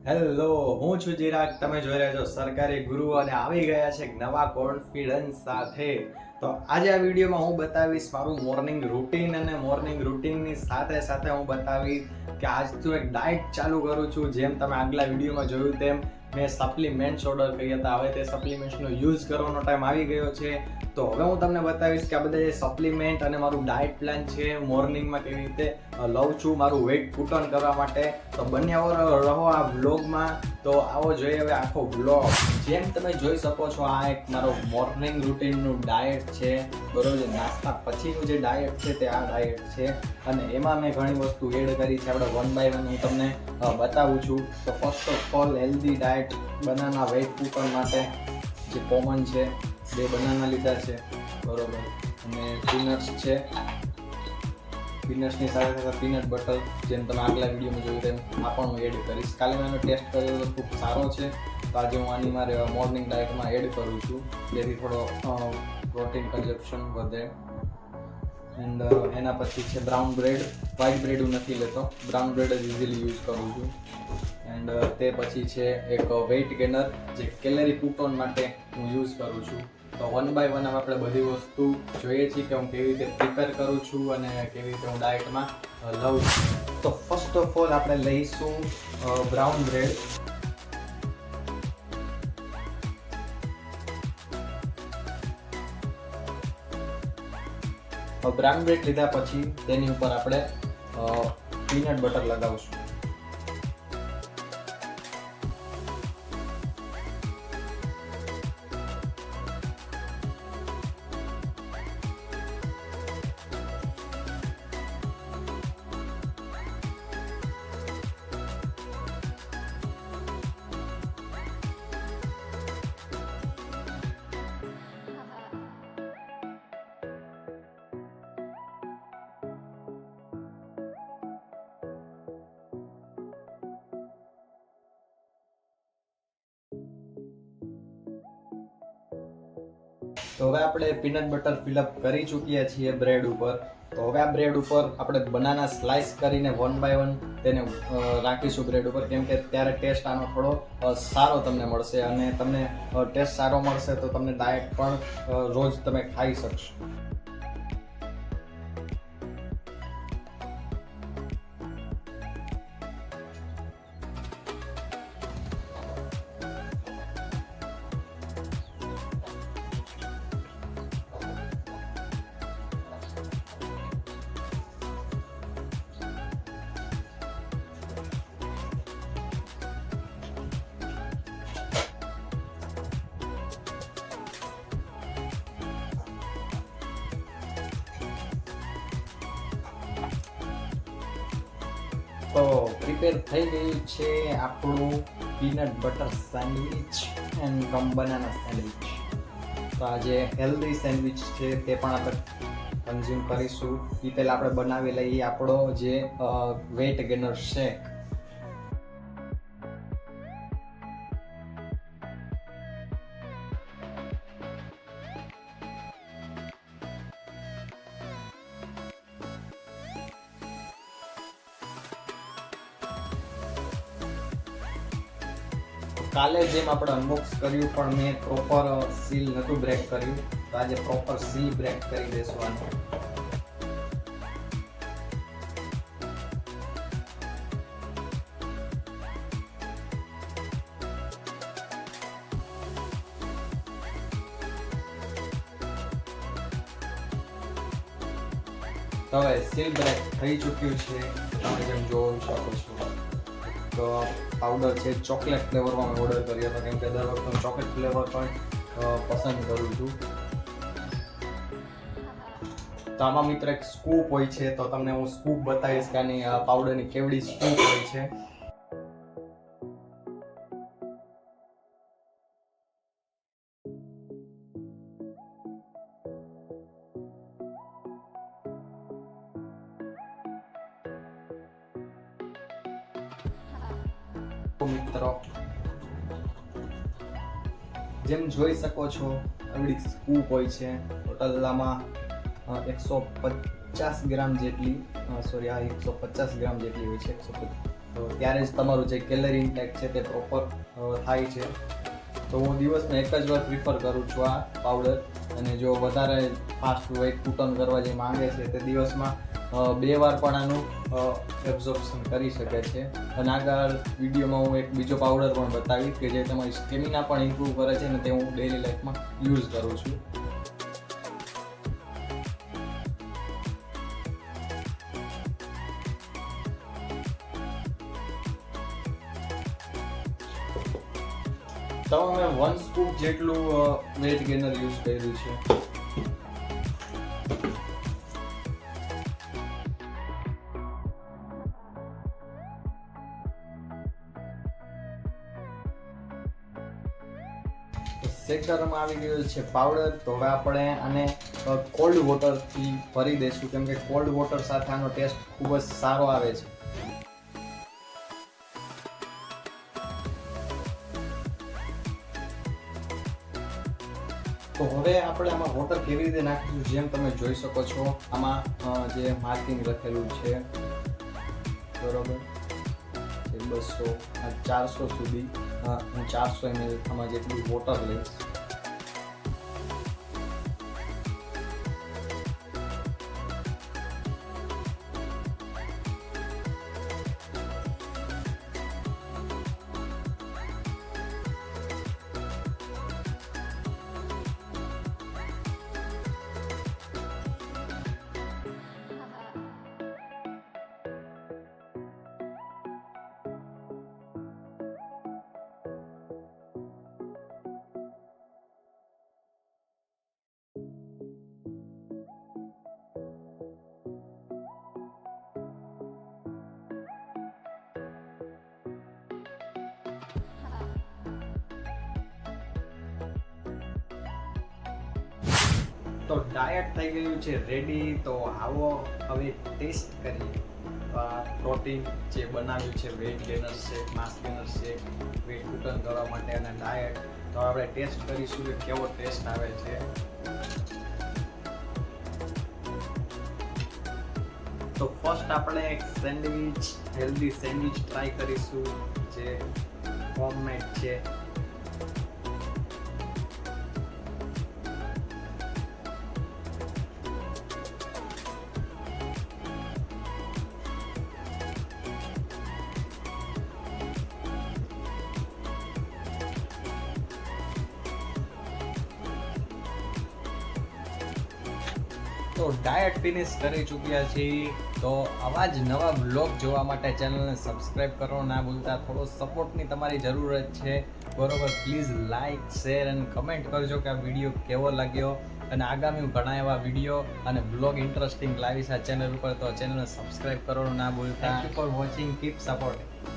Hello, હું છું ચિરાગ. તમે જોઈ રહ્યા છો સરકારી ગુરુ અને આવી ગયા છે એક નવા કોન્ફિડન્સ સાથે. તો આજે આ વિડીયોમાં હું બતાવીશ મારું મોર્નિંગ રૂટીન અને મોર્નિંગ રૂટીનની સાથે સાથે હું બતાવીશ કે આજથી હું એક ડાયટ ચાલુ કરું છું. જેમ તમે આગલા વિડીયોમાં જોયું તેમ મેં સપ્લિમેન્ટ્સ ઓર્ડર કર્યા હતા. હવે તે સપ્લિમેન્ટ્સનો યુઝ કરવાનો ટાઈમ આવી ગયો છે. તો હવે હું તમને બતાવીશ કે આ બધા જે સપ્લિમેન્ટ અને મારું ડાયટ પ્લાન છે મોર્નિંગમાં કેવી રીતે લઉં છું મારું વેઇટ પુટ ઓન કરવા માટે. તો બન્યા રહો આ વ્લોગમાં. તો આવો જોઈએ હવે આખો વ્લોગ. જેમ તમે જોઈ શકો છો આ એક મારો મોર્નિંગ રૂટીનનું ડાયટ છે, બરોબર છે. નાસ્તા પછીનું જે ડાયટ છે તે આ ડાયટ છે અને એમાં મેં ઘણી વસ્તુ એડ કરી છે. આપણે વન બાય વન હું તમને બતાવું છું. તો first of all healthy diet, banana weight put on માટે જે કોમન છે, 2 બનાના લીધા છે, બરોબર. અને પીનટ્સ છે, પીનટ્સની સાથે સાથે પીનટ બટર, જેમ તમે આગલા વિડીયોમાં જોયું તેમ આ પણ હું એડ કરીશ. કાલે મેં એનો ટેસ્ટ કર્યો તો ખૂબ સારો છે. તો આજે હું આની મારે મોર્નિંગ ડાયટમાં એડ કરું છું, જેથી થોડો પ્રોટીન કન્ઝપ્શન વધે. એન્ડ એના પછી છે બ્રાઉન બ્રેડ. વ્હાઇટ બ્રેડ હું નથી લેતો, બ્રાઉન બ્રેડ જ ઇઝીલી યુઝ કરું છું. એન્ડ તે પછી છે એક વેઇટ ગેનર, જે કેલરી પુટ ઓન માટે હું યુઝ કરું છું. તો વન બાય વન આપણે બધી વસ્તુ જોઈએ છીએ કે હું કેવી રીતે પ્રિપેર કરું છું અને કેવી રીતે હું ડાયટમાં લઉં છું. તો ફર્સ્ટ ઓફ ઓલ આપણે લઈશું બ્રાઉન બ્રેડ. બ્રાઉન બ્રેડ લીધા પછી તેની ઉપર આપણે પીનટ બટર લગાવશું. તો હવે આપણે પીનટ બટર ફિલઅપ કરી ચૂક્યા છીએ બ્રેડ ઉપર. તો હવે આ બ્રેડ ઉપર આપણે બનાના સ્લાઇસ કરીને વન બાય વન તેને રાખીશું બ્રેડ ઉપર, કેમ કે ત્યારે ટેસ્ટ આનો થોડો સારો તમને મળશે. અને તમને ટેસ્ટ સારો મળશે તો તમને ડાયટ પણ રોજ તમે ખાઈ શકશો. તો પ્રિપેર થઈ ગયું છે આપણું પીનટ બટર સેન્ડવિચ એન્ડ કમ બનાના સેન્ડવિચ. તો આ જે હેલ્ધી સેન્ડવિચ છે તે પણ આપણે કન્ઝ્યુમ કરીશું. એ પહેલાં આપણે બનાવી લઈએ આપણો જે વેટ ગેનર શેક. કાલે જેમ આપણે અનબોક્સ કર્યું પણ મેં પ્રોપર સીલ નહોતું બ્રેક કર્યું, તો આજે પ્રોપર સીલ બ્રેક કરી દઈશું આનું. તો હવે સીલ બ્રેક થઈ ચૂક્યું છે, તમે જેમ જોઈ શકો છો. તો પાવડર છે ચોકલેટ ફ્લેવરમાં મેં ઓર્ડર કર્યો હતો, કેમ કે દર વખતે હું ચોકલેટ ફ્લેવર પણ પસંદ કરું છું. તો આમાં મિત્ર એક સ્કૂપ હોય છે, તો તમને હું સ્કૂપ બતાવીશ કે આની પાવડરની કેવડી સ્કૂપ હોય છે. મિત્રો જેમ જોઈ શકો છો એવડી સ્કૂપ હોય છે. ટોટલ આમાં 150 ગ્રામ જેટલી, સોરી આ 150 ગ્રામ જેટલી હોય છે. તો ત્યારે જ તમારું જે કેલરી ઇન્ટેક છે તે પ્રોપર થાય છે. તો હું દિવસમાં એક જ વાર પ્રિફર કરું છું આ પાવડર. અને જો વધારે ફાસ્ટ વેઇટ પુટ ઓન કરવા જે માંગે છે તે દિવસમાં 2 વાર પણ આનું એબ્ઝોર્પ્શન કરી શકે છે. અને આગળ વિડીયોમાં હું એક બીજો પાવડર પણ બતાવીશ કે જે તમારી સ્ટેમિના પણ ઇમ્પ્રૂવ કરે છે અને તે હું ડેલી લાઈફમાં યુઝ કરું છું. તો મેં 1 સ્કૂપ જેટલું વેટ ગેનર યુઝ કર્યું છે. શેકરમાં આવી ગયો છે પાવડર. તો હવે આપણે આને કોલ્ડ વોટરથી ભરી દઈશું કેમ કે કોલ્ડ વોટર સાથે આનો ટેસ્ટ ખૂબ જ સારો આવે છે. તો હવે આપણે આમાં વોટર કેવી રીતે નાખીશું જેમ તમે જોઈ શકો છો આમાં જે માર્કિંગ લખેલું છે બરોબર 200 400 સુધી હું 400 ml આમાં જેટલું વોટર લઈશ. તો ડાયટ થઈ ગયું છે રેડી. તો આવો હવે ટેસ્ટ કરીએ. પ્રોટીન જે બનાવ્યું છે વેટ ગેનર શેક, માસ ગેનર શેક, વેટ પુટન કરવા માટે અને ડાયટ. તો આપણે ટેસ્ટ કરીશું કે કેવો ટેસ્ટ આવે છે. તો ફર્સ્ટ આપણે એક સેન્ડવિચ, હેલ્ધી સેન્ડવિચ ટ્રાય કરીશું જે હોમમેડ છે. તો ડાયટ ફિનિશ કરી ચૂક્યા છીએ. તો આવા જ નવા બ્લોગ જોવા માટે ચેનલને સબસ્ક્રાઇબ કરો ના ભૂલતા. થોડો સપોર્ટની તમારી જરૂરત છે બરોબર. પ્લીઝ લાઇક, શેર અને કમેન્ટ કરજો કે આ વિડીયો કેવો લાગ્યો. અને આગામી ઘણા એવા વિડીયો અને બ્લોગ ઇન્ટરેસ્ટિંગ લાવીશ આ ચેનલ ઉપર. તો ચેનલને સબસ્ક્રાઇબ કરવાનું ના ભૂલતા. Thank you for watching. Keep support.